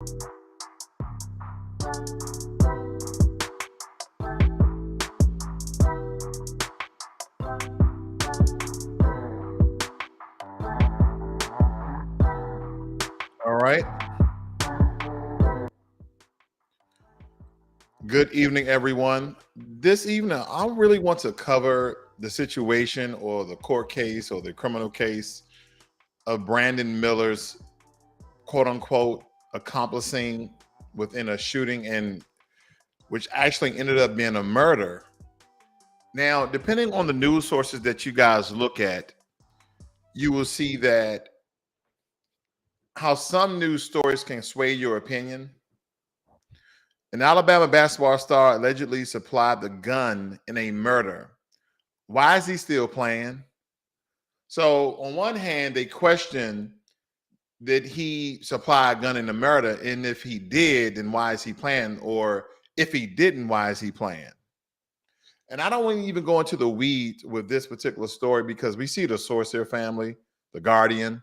All right. Good evening, everyone. This evening, I really want to cover the situation or the court case or the criminal case of Brandon Miller's quote unquote accomplice within a shooting, and which actually ended up being a murder. Now, depending on the news sources that you guys look at, you will see that how some news stories can sway your opinion. An Alabama basketball star allegedly supplied the gun in a murder. Why is he still playing? So, on one hand, they question did he supply a gun in the murder? And if he did, then why is he playing? Or if he didn't, why is he playing? And I don't want to even go into the weeds with this particular story because we see the source here, family, the Guardian.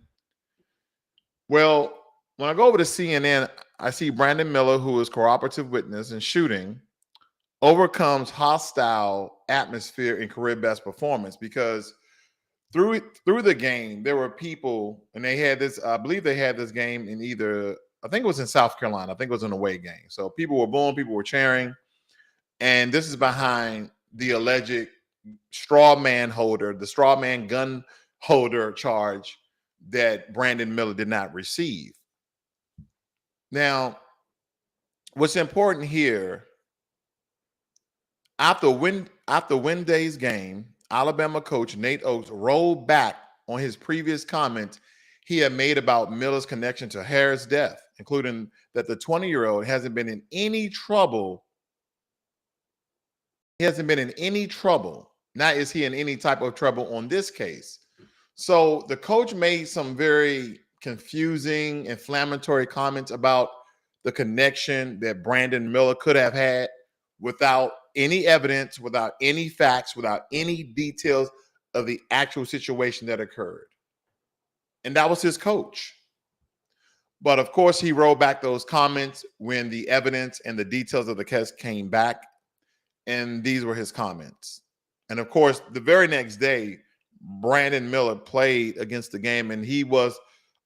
Well, when I go over to CNN, I see Brandon Miller, who is cooperative witness in shooting, overcomes hostile atmosphere in career best performance because through the game, there were people, and they had this. I believe they had this game in either. I think it was in South Carolina. I think it was an away game. So people were booing, people were cheering, and this is behind the alleged straw man holder, the straw man gun holder charge that Brandon Miller did not receive. Now, what's important here? After Wednesday's game, Alabama coach Nate Oates rolled back on his previous comments he had made about Miller's connection to Harris' death, including that the 20-year-old hasn't been in any trouble. He hasn't been in any trouble. Not is he in any type of trouble on this case. So the coach made some very confusing, inflammatory comments about the connection that Brandon Miller could have had without any evidence, without any facts, without any details of the actual situation that occurred. And that was his coach. But of course, he rolled back those comments when the evidence and the details of the case came back. And these were his comments. And of course, the very next day, Brandon Miller played against the game, and he was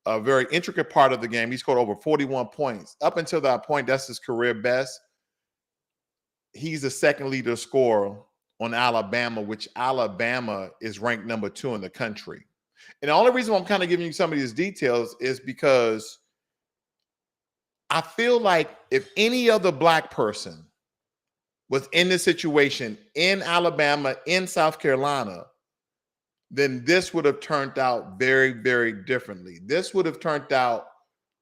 a very intricate part of the game. He scored over 41 points. Up until that point, that's his career best. He's the second leader scorer on Alabama, which Alabama is ranked number 2 in the country. And the only reason I'm kind of giving you some of these details is because I feel like if any other black person was in this situation in Alabama, in South Carolina, then this would have turned out very, very differently. This would have turned out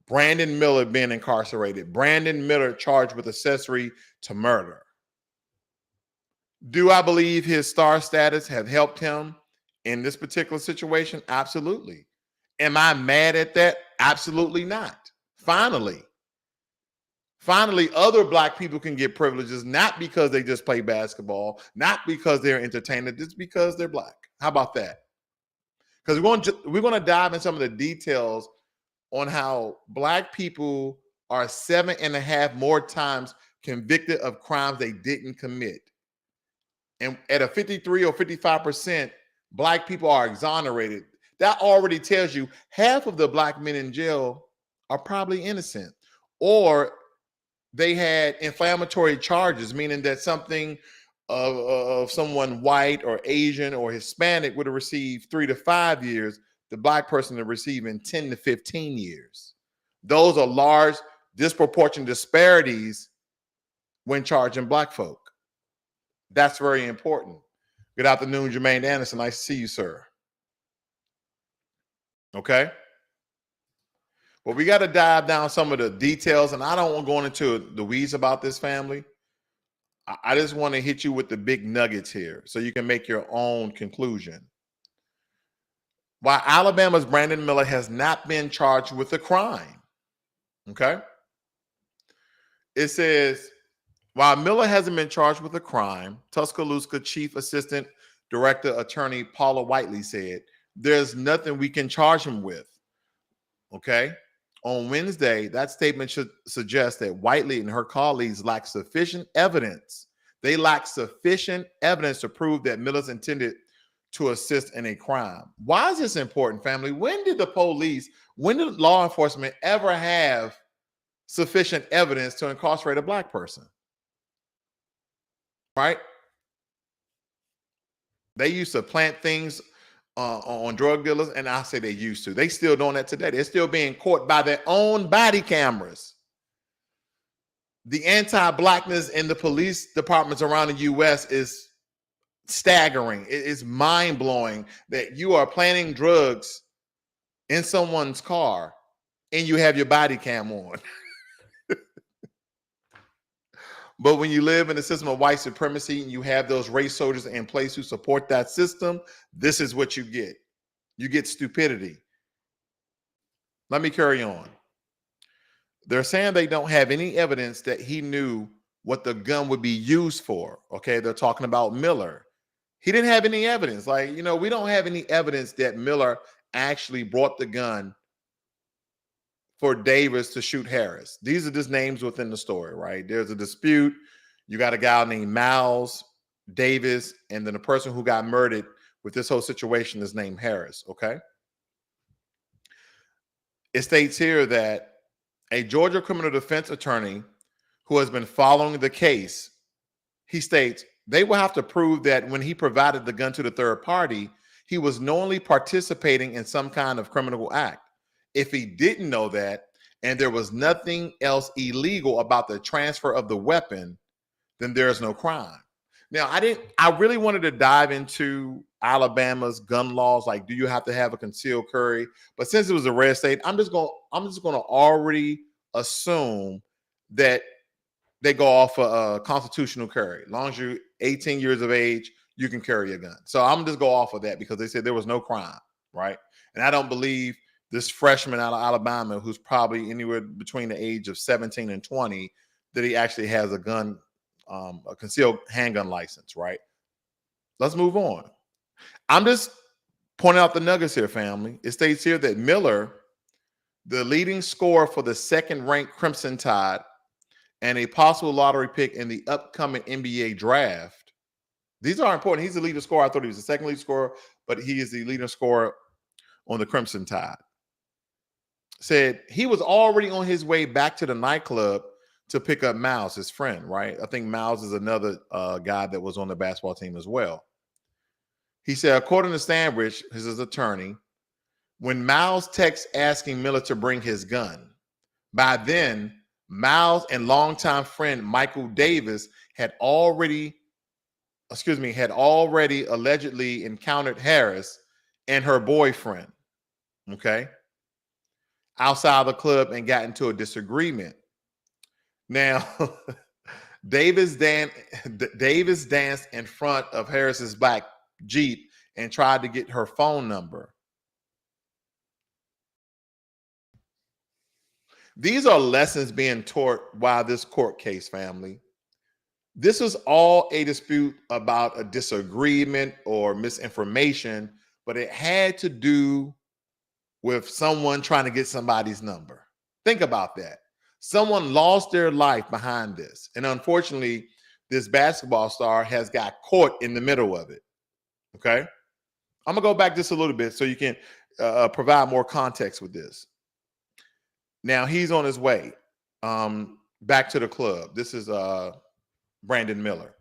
Brandon Miller being incarcerated, Brandon Miller charged with accessory to murder. Do I believe his star status have helped him in this particular situation? Absolutely. Am I mad at that? Absolutely not. Finally, other black people can get privileges, not because they just play basketball, not because they're entertainers, just because they're black. How about that? Because we're going to dive in some of the details on how black people are 7.5 more times convicted of crimes they didn't commit. And at a 53 or 55%, black people are exonerated. That already tells you half of the black men in jail are probably innocent, or they had inflammatory charges, meaning that something of someone white or Asian or Hispanic would have received 3 to 5 years. The black person is receiving 10 to 15 years. Those are large, disproportionate disparities when charging black folk. That's very important. Good afternoon, Jermaine Anderson. Nice to see you, sir. Okay. Well, we got to dive down some of the details, and I don't want to go into the weeds about this family. I just want to hit you with the big nuggets here so you can make your own conclusion. While Alabama's Brandon Miller has not been charged with a crime, okay? It says, while Miller hasn't been charged with a crime, Tuscaloosa Chief Assistant Director Attorney Paula Whiteley said, there's nothing we can charge him with, okay? On Wednesday, that statement should suggest that Whiteley and her colleagues lack sufficient evidence. They lack sufficient evidence to prove that Miller's intended to assist in a crime. Why is this important, family? When did law enforcement ever have sufficient evidence to incarcerate a black person? Right? They used to plant things on drug dealers, and I say they used to. They still doing that today. They're still being caught by their own body cameras. The anti-blackness in the police departments around the U.S. is staggering. It is mind-blowing that you are planting drugs in someone's car and you have your body cam on. But when you live in a system of white supremacy and you have those race soldiers in place who support that system, this is what you get. You get stupidity. Let me carry on. They're saying they don't have any evidence that he knew what the gun would be used for. Okay, they're talking about Miller. He didn't have any evidence. Like, we don't have any evidence that Miller actually brought the gun for Davis to shoot Harris. These are just names within the story, right? There's a dispute. You got a guy named Miles Davis, and then the person who got murdered with this whole situation is named Harris, okay? It states here that a Georgia criminal defense attorney who has been following the case, he states, they will have to prove that when he provided the gun to the third party, he was knowingly participating in some kind of criminal act. If he didn't know that, and there was nothing else illegal about the transfer of the weapon, then there's no crime. Now, I really wanted to dive into Alabama's gun laws. Like, do you have to have a concealed carry? But since it was a red state, I'm just going to already assume that they go off a constitutional carry. As long as you're 18 years of age, you can carry a gun. So I'm just go off of that because they said there was no crime, right? And I don't believe this freshman out of Alabama, who's probably anywhere between the age of 17 and 20, that he actually has a gun, a concealed handgun license, right? Let's move on. I'm just pointing out the nuggets here, family. It states here that Miller, the leading scorer for the second-ranked Crimson Tide and a possible lottery pick in the upcoming NBA draft. These are important. He's the leading scorer. I thought he was the second leading scorer, but he is the leading scorer on the Crimson Tide. Said he was already on his way back to the nightclub to pick up Miles, his friend, right? I think Miles is another guy that was on the basketball team as well. He said, according to Stanbridge, his attorney, when Miles texts asking Miller to bring his gun, by then, Miles and longtime friend Michael Davis had already allegedly encountered Harris and her boyfriend, okay, outside the club and got into a disagreement. Now, Davis danced in front of Harris's black Jeep and tried to get her phone number. These are lessons being taught while this court case, family. This was all a dispute about a disagreement or misinformation, but it had to do with someone trying to get somebody's number. Think about that. Someone lost their life behind this. And unfortunately, this basketball star has got caught in the middle of it. Okay? I'm going to go back just a little bit so you can provide more context with this. Now, he's on his way back to the club. This is Brandon Miller.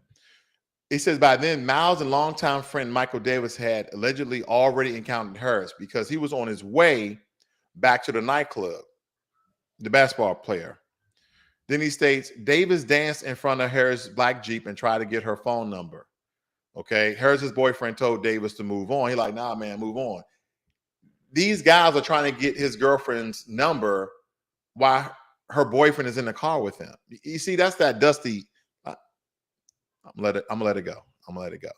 He says by then, Miles and longtime friend Michael Davis had allegedly already encountered Harris because he was on his way back to the nightclub, the basketball player. Then he states, Davis danced in front of Harris' black Jeep and tried to get her phone number. Okay, Harris's boyfriend told Davis to move on. He's like, nah, man, move on. These guys are trying to get his girlfriend's number while her boyfriend is in the car with him. You see, that's that dusty. I'm gonna let it go. I'm gonna let it go.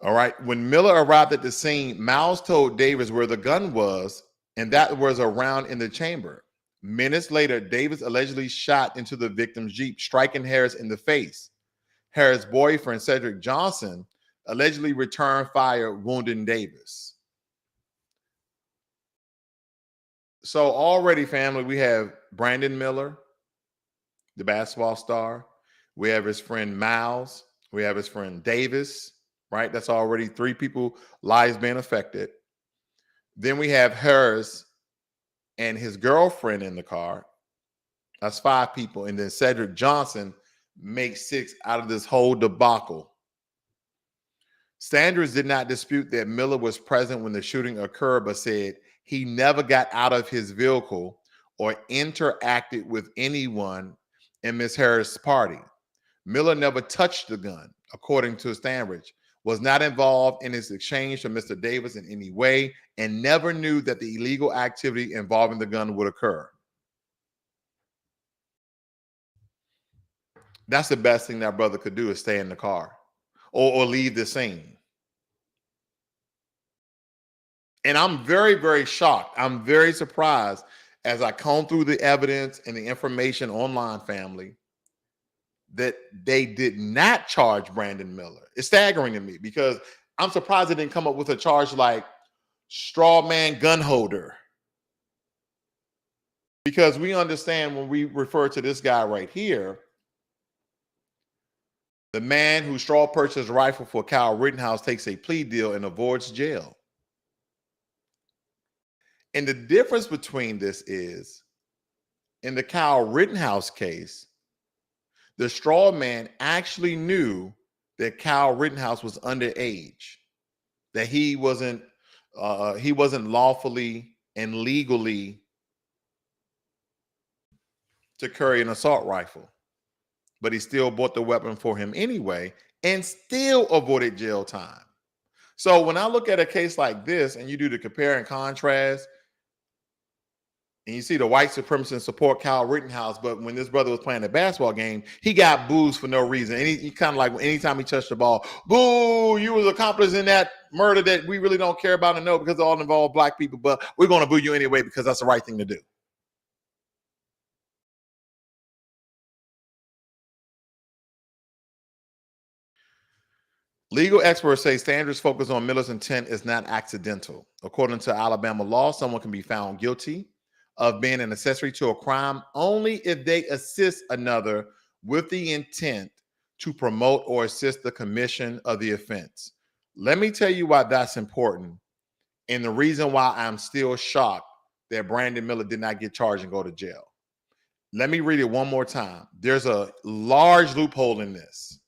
All right. When Miller arrived at the scene, Miles told Davis where the gun was, and that was a round in the chamber. Minutes later, Davis allegedly shot into the victim's Jeep, striking Harris in the face. Harris' boyfriend, Cedric Johnson, allegedly returned fire, wounding Davis. So already, family, we have Brandon Miller, the basketball star. We have his friend Miles. We have his friend Davis, right? That's already three people, lives being affected. Then we have hers and his girlfriend in the car. That's five people. And then Cedric Johnson makes six out of this whole debacle. Sanders did not dispute that Miller was present when the shooting occurred, but said he never got out of his vehicle or interacted with anyone in Miss Harris' party. Miller never touched the gun, according to Stanbridge, was not involved in his exchange from Mr. Davis in any way, and never knew that the illegal activity involving the gun would occur. That's the best thing that brother could do, is stay in the car or leave the scene. And I'm very, very shocked. I'm very surprised as I comb through the evidence and the information online, family, that they did not charge Brandon Miller. It's staggering to me because I'm surprised they didn't come up with a charge like straw man gun holder. Because we understand when we refer to this guy right here, the man who straw purchased a rifle for Kyle Rittenhouse takes a plea deal and avoids jail. And the difference between this is, in the Kyle Rittenhouse case, the straw man actually knew that Kyle Rittenhouse was underage, that he wasn't lawfully and legally to carry an assault rifle, but he still bought the weapon for him anyway and still avoided jail time. So when I look at a case like this and you do the compare and contrast, and you see the white supremacists support Kyle Rittenhouse, but when this brother was playing a basketball game, he got boos for no reason. And he kind of like, anytime he touched the ball, boo, you was accomplice in that murder that we really don't care about and know because it all involved black people, but we're going to boo you anyway because that's the right thing to do. Legal experts say Sanders' focus on Miller's intent is not accidental. According to Alabama law, someone can be found guilty of being an accessory to a crime only if they assist another with the intent to promote or assist the commission of the offense. Let me tell you why that's important, and the reason why I'm still shocked that Brandon Miller did not get charged and go to jail. Let me read it one more time. There's a large loophole in this.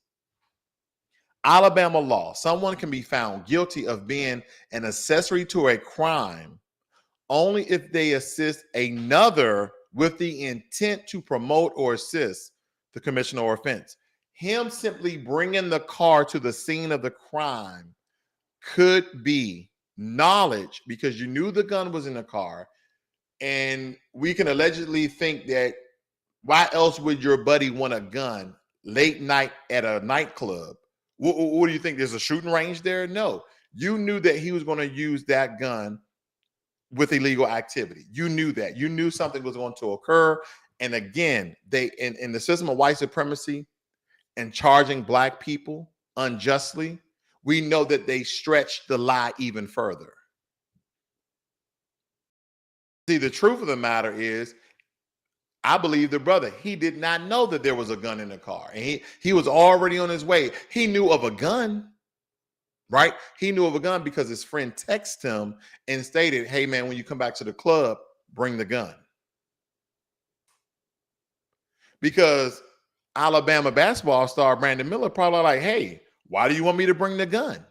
Alabama law, someone can be found guilty of being an accessory to a crime only if they assist another with the intent to promote or assist the commission or offense. Him simply bringing the car to the scene of the crime could be knowledge because you knew the gun was in the car, and we can allegedly think that why else would your buddy want a gun late night at a nightclub? What do you think? There's a shooting range there? No. You knew that he was going to use that gun with illegal activity. You knew that. You knew something was going to occur. And again, they in the system of white supremacy and charging black people unjustly, we know that they stretched the lie even further. See, the truth of the matter is, I believe the brother, he did not know that there was a gun in the car. And he was already on his way. He knew of a gun, right? He knew of a gun because his friend texted him and stated, hey, man, when you come back to the club, bring the gun. Because Alabama basketball star Brandon Miller probably like, hey, why do you want me to bring the gun?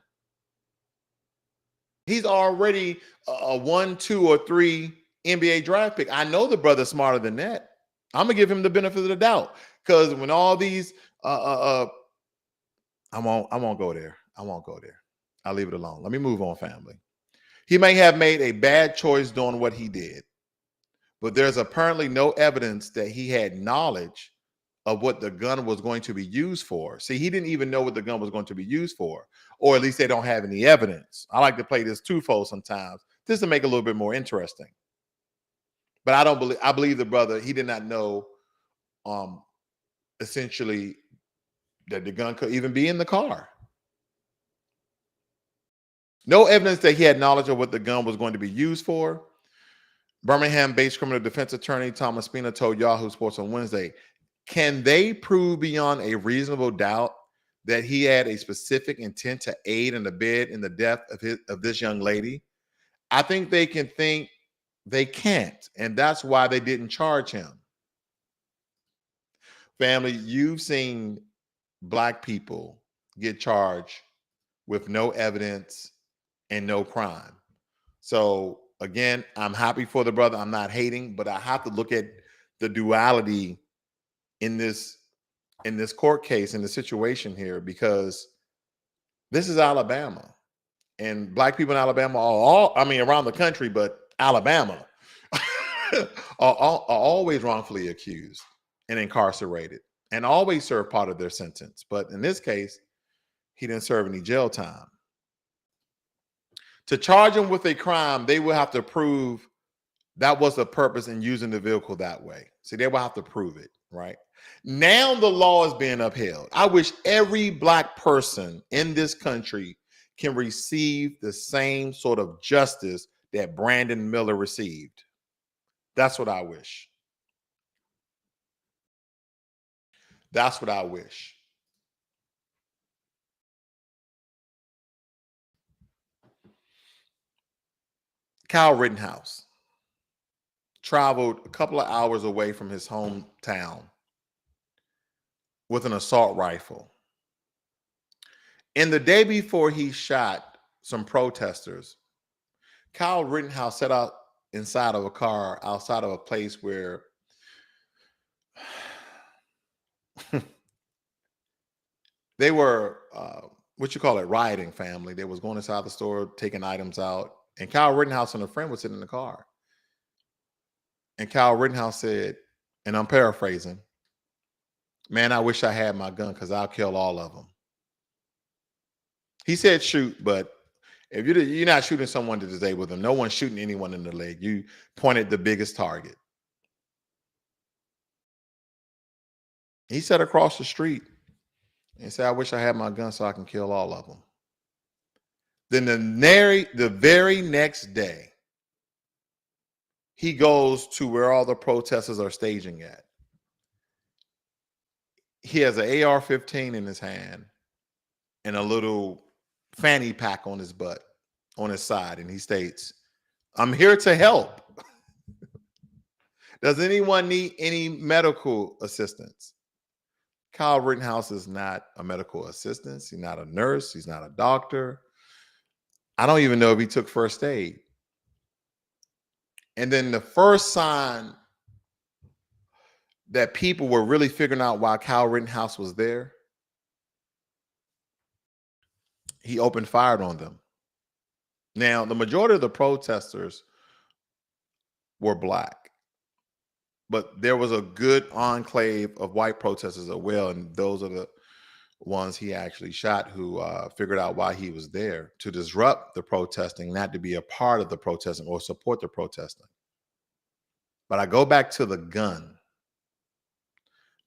He's already a 1, 2, or 3 NBA draft pick. I know the brother's smarter than that. I'm gonna give him the benefit of the doubt because when all these, I won't go there. I won't go there. I'll leave it alone. Let me move on, family. He may have made a bad choice doing what he did, but there's apparently no evidence that he had knowledge of what the gun was going to be used for. See, he didn't even know what the gun was going to be used for, or at least they don't have any evidence. I like to play this twofold sometimes just to make it a little bit more interesting. But I believe the brother, he did not know essentially that the gun could even be in the car. No evidence that he had knowledge of what the gun was going to be used for. Birmingham-based criminal defense attorney Thomas Spina told Yahoo Sports on Wednesday, can they prove beyond a reasonable doubt that he had a specific intent to aid and abet in the death of this young lady? I think they can think they can't, and that's why they didn't charge him. Family, you've seen Black people get charged with no evidence and no crime. So again, I'm happy for the brother. I'm not hating, but I have to look at the duality in this court case, in the situation here, because this is Alabama, and Black people in Alabama around the country, but Alabama are always wrongfully accused and incarcerated and always serve part of their sentence. But in this case, he didn't serve any jail time. To charge him with a crime, they will have to prove that was the purpose in using the vehicle that way. See, they will have to prove it, right? Now the law is being upheld. I wish every Black person in this country can receive the same sort of justice that Brandon Miller received. That's what I wish. That's what I wish. Kyle Rittenhouse traveled a couple of hours away from his hometown with an assault rifle. And the day before he shot some protesters, Kyle Rittenhouse set out inside of a car outside of a place where they were, rioting, family. They was going inside the store, taking items out. And Kyle Rittenhouse and a friend was sitting in the car. And Kyle Rittenhouse said, and I'm paraphrasing, man, I wish I had my gun because I'll kill all of them. He said shoot, but if you're not shooting someone to disable them, no one's shooting anyone in the leg. You pointed the biggest target. He sat across the street and said, I wish I had my gun so I can kill all of them. Then the very next day, he goes to where all the protesters are staging at. He has an AR-15 in his hand and a little fanny pack on his butt, on his side. And he states, I'm here to help. Does anyone need any medical assistance? Kyle Rittenhouse is not a medical assistant. He's not a nurse. He's not a doctor. I don't even know if he took first aid. And then the first sign that people were really figuring out why Kyle Rittenhouse was there, he opened fire on them. Now, the majority of the protesters were Black, but there was a good enclave of white protesters as well, and those are the ones he actually shot, who figured out why he was there, to disrupt the protesting, not to be a part of the protesting or support the protesting. But I go back to the gun,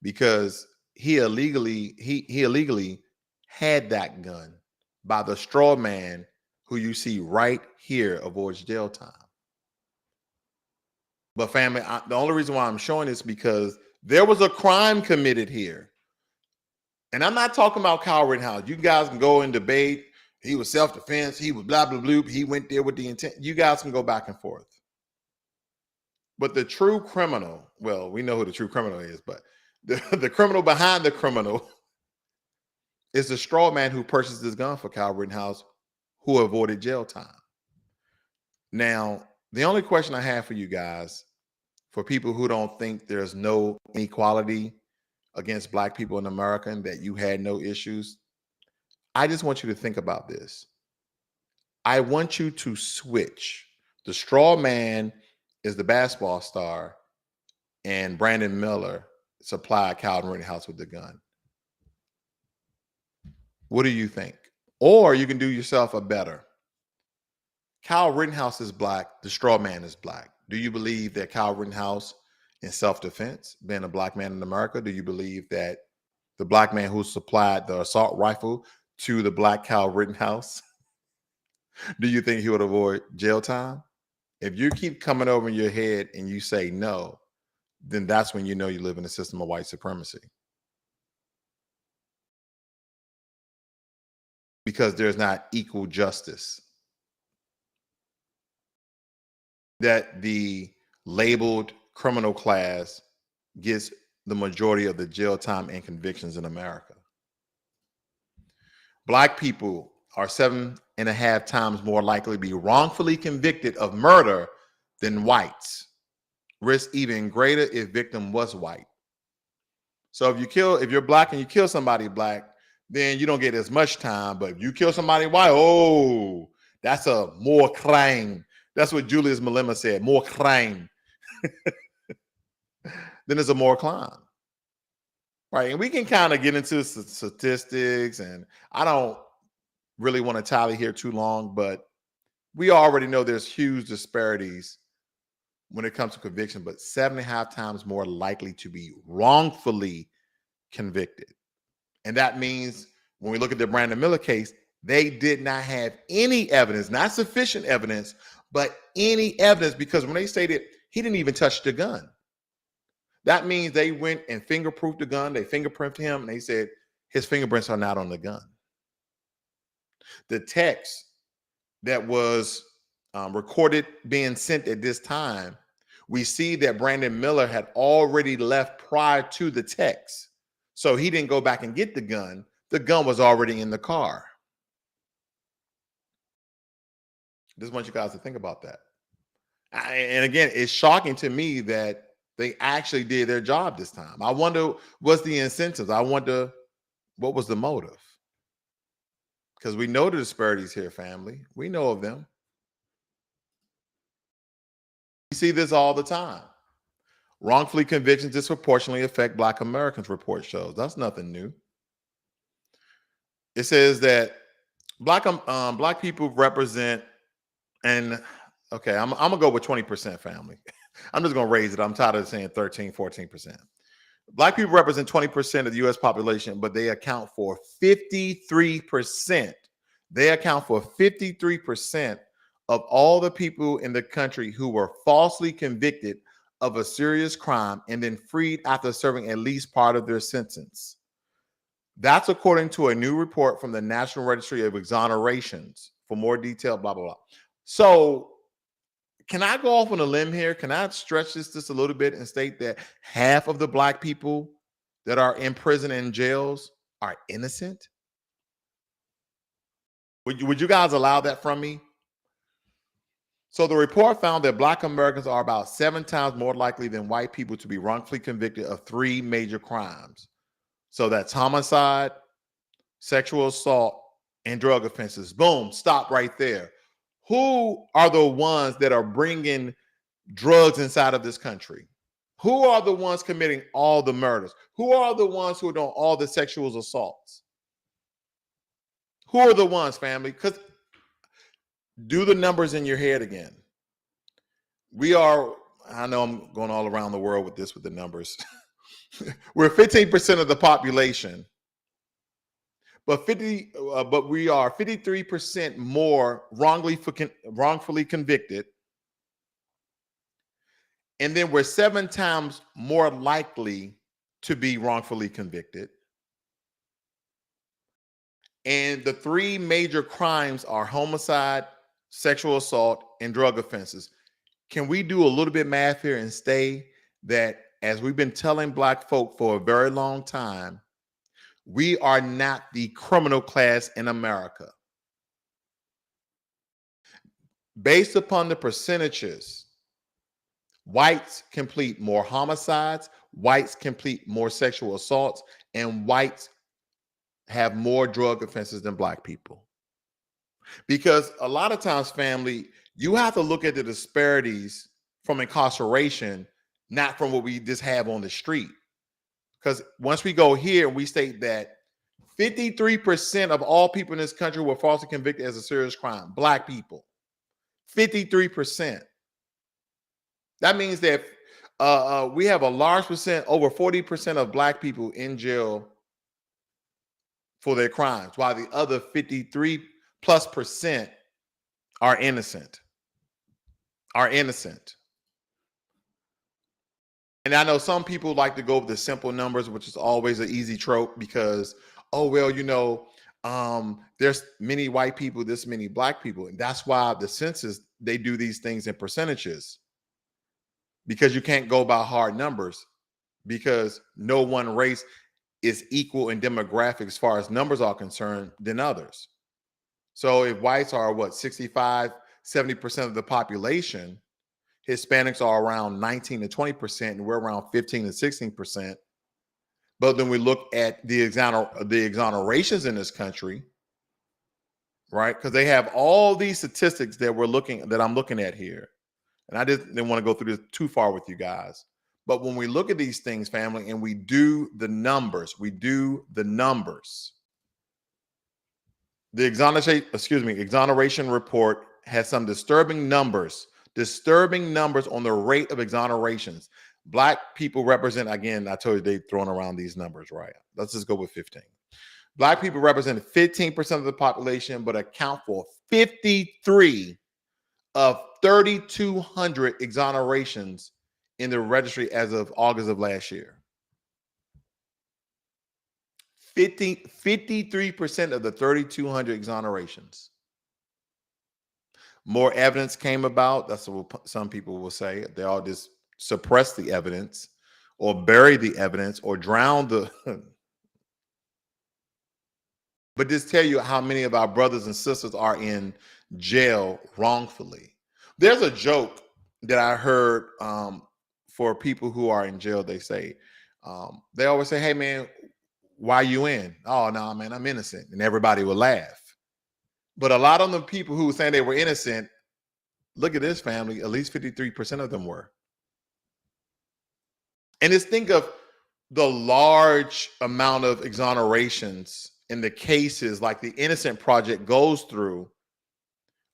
because he illegally had that gun by the straw man who you see right here avoids jail time. But family, the only reason why I'm showing this because there was a crime committed here. And I'm not talking about Kyle Rittenhouse. You guys can go and debate. He was self-defense. He was blah, blah, blah. He went there with the intent. You guys can go back and forth. But the true criminal, well, we know who the true criminal is, but the criminal behind the criminal is the straw man who purchased this gun for Kyle Rittenhouse, who avoided jail time. Now, the only question I have for you guys, for people who don't think there's no inequality against Black people in America and that you had no issues, I just want you to think about this. I want you to switch. The straw man is the basketball star, and Brandon Miller supplied Kyle Rittenhouse with the gun. What do you think? Or you can do yourself a better. Kyle Rittenhouse is Black. The straw man is Black. Do you believe that Kyle Rittenhouse, in self-defense, being a Black man in America, do you believe that the Black man who supplied the assault rifle to the Black Kyle Rittenhouse, do you think he would avoid jail time? If you keep coming over in your head and you say no, then that's when you know you live in a system of white supremacy. Because there's not equal justice. That the labeled criminal class gets the majority of the jail time and convictions in America. Black people are 7.5 times more likely to be wrongfully convicted of murder than whites. Risk even greater if victim was white. So if you're black and you kill somebody black, then you don't get as much time. But if you kill somebody white, oh, that's a more crime. That's what Julius Malema said, more crime. Then it's a more crime. Right. And we can kind of get into statistics, and I don't really want to tally here too long, but we already know there's huge disparities when it comes to conviction, but 7.5 times more likely to be wrongfully convicted. And that means when we look at the Brandon Miller case, they did not have any evidence, not sufficient evidence, but any evidence, because when they stated he didn't even touch the gun, that means they went and fingerproofed the gun. They fingerprinted him, and they said his fingerprints are not on the gun. The text that was recorded being sent at this time, we see that Brandon Miller had already left prior to the text. So he didn't go back and get the gun. The gun was already in the car. I just want you guys to think about that. And again, it's shocking to me that they actually did their job this time. I wonder what's the incentives. I wonder what was the motive. Because we know the disparities here, family. We know of them. We see this all the time. Wrongfully convictions disproportionately affect Black Americans, report shows. That's nothing new. It says that Black people represent, and okay, I'm gonna go with 20%, family. I'm just gonna raise it. I'm tired of saying 13, 14%. Black people represent 20% of the US population, but they account for 53%. They account for 53% of all the people in the country who were falsely convicted of a serious crime and then freed after serving at least part of their sentence. That's according to a new report from the National Registry of Exonerations. For more detail, blah, blah, blah. So can I go off on a limb here? Can I stretch this just a little bit and state that half of the Black people that are in prison and jails are innocent? Would you guys allow that from me? So the report found that Black Americans are about 7 times more likely than white people to be wrongfully convicted of 3 major crimes. So that's homicide, sexual assault, and drug offenses. Boom, stop right there. Who are the ones that are bringing drugs inside of this country? Who are the ones committing all the murders? Who are the ones who are doing all the sexual assaults? Who are the ones, family? Because do the numbers in your head again. I know I'm going all around the world with the numbers. We're 15% of the population, but we are 53% more wrongfully convicted. And then we're 7 times more likely to be wrongfully convicted. And the 3 major crimes are homicide, sexual assault, and drug offenses. Can we do a little bit math here and say that, as we've been telling Black folk for a very long time, we are not the criminal class in America? Based upon the percentages, whites complete more homicides, whites complete more sexual assaults, and whites have more drug offenses than Black people. Because a lot of times, family, you have to look at the disparities from incarceration, not from what we just have on the street. Because once we go here, we state that 53% of all people in this country were falsely convicted as a serious crime. Black people, 53%. That means that we have a large percent, over 40% of Black people in jail for their crimes, while the other 53+% are innocent. are innocent. And I know some people like to go with the simple numbers, which is always an easy trope because, oh, well, there's many white people, this many black people. And that's why the census, they do these things in percentages because you can't go by hard numbers because no one race is equal in demographics as far as numbers are concerned than others. So if whites are what, 65, 70% of the population, Hispanics are around 19 to 20%, and we're around 15 to 16%. But then we look at the exonerations in this country, right? Because they have all these statistics that I'm looking at here. And I didn't want to go through this too far with you guys. But when we look at these things, family, and we do the numbers, the exoneration report has some disturbing numbers on the rate of exonerations. Black people represent, again, I told you they've thrown around these numbers, right? Let's just go with 15. Black people represent 15% of the population, but account for 53 of 3,200 exonerations in the registry as of August of last year. 53% of the 3,200 exonerations. More evidence came about. That's what some people will say. They all just suppress the evidence or bury the evidence or drown the. But just tell you how many of our brothers and sisters are in jail wrongfully. There's a joke that I heard for people who are in jail. They say, they always say, hey, man, why you in? Oh, no, man, I'm innocent. And everybody will laugh. But a lot of the people who were saying they were innocent, look at this family, at least 53% of them were. And just think of the large amount of exonerations in the cases like the Innocent Project goes through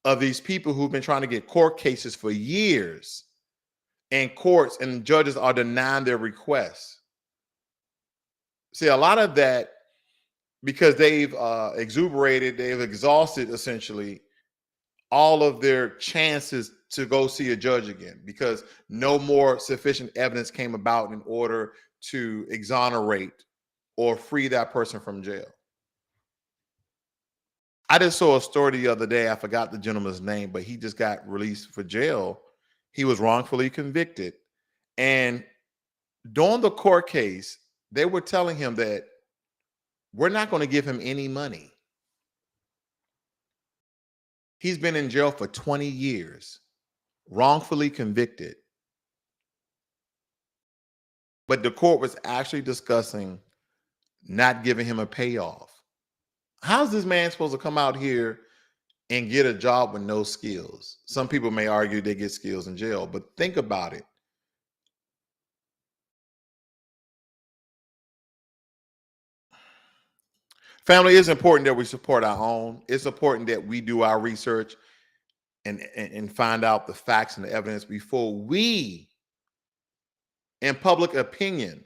of these people who've been trying to get court cases for years, and courts and judges are denying their requests. See, a lot of that because they've exhausted essentially all of their chances to go see a judge again because no more sufficient evidence came about in order to exonerate or free that person from jail. I just saw a story the other day. I forgot the gentleman's name, but he just got released for jail. He was wrongfully convicted. And during the court case, they were telling him that we're not going to give him any money. He's been in jail for 20 years, wrongfully convicted. But the court was actually discussing not giving him a payoff. How's this man supposed to come out here and get a job with no skills? Some people may argue they get skills in jail, but think about it. Family, it's important that we support our own. It's important that we do our research and find out the facts and the evidence before we, in public opinion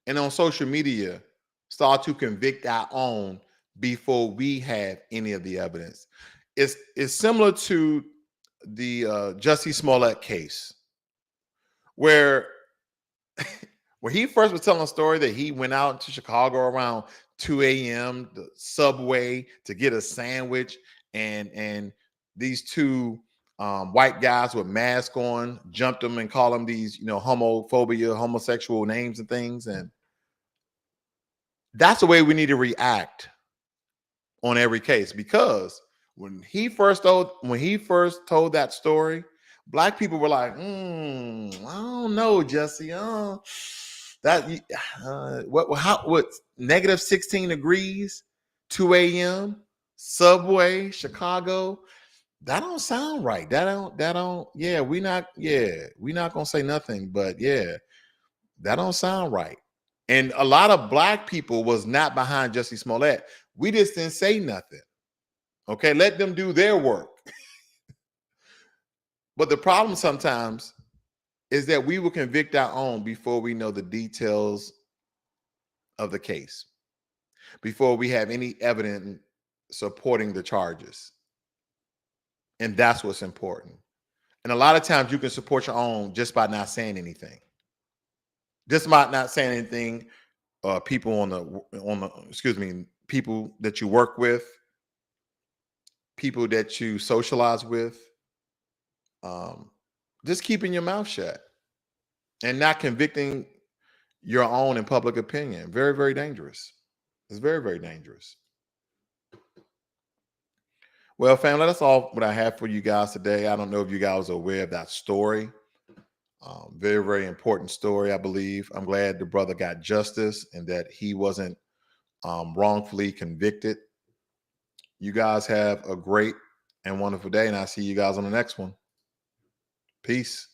and on social media, start to convict our own before we have any of the evidence. It's similar to the Jussie Smollett case, where where he first was telling a story that he went out to Chicago around 2 a.m. the subway to get a sandwich, and these two white guys with masks on jumped him and called him these homosexual names and things. And that's the way we need to react on every case, because when he first told that story, black people were like, I don't know, Jesse. What negative 16 degrees, 2 a.m., subway, Chicago. That don't sound right. We're not gonna say nothing, but yeah, that don't sound right. And a lot of black people was not behind Jussie Smollett. We just didn't say nothing. Okay, let them do their work. But the problem sometimes is that we will convict our own before we know the details of the case, before we have any evidence supporting the charges. And that's what's important. And a lot of times you can support your own just by not saying anything. Just by not saying anything. People excuse me, people that you work with, people that you socialize with, um, just keeping your mouth shut and not convicting your own in public opinion. Very, very dangerous. It's very, very dangerous. Well, family, that's all what I have for you guys today. I don't know if you guys are aware of that story. Very, very important story, I believe. I'm glad the brother got justice and that he wasn't wrongfully convicted. You guys have a great and wonderful day, and I'll see you guys on the next one. Peace.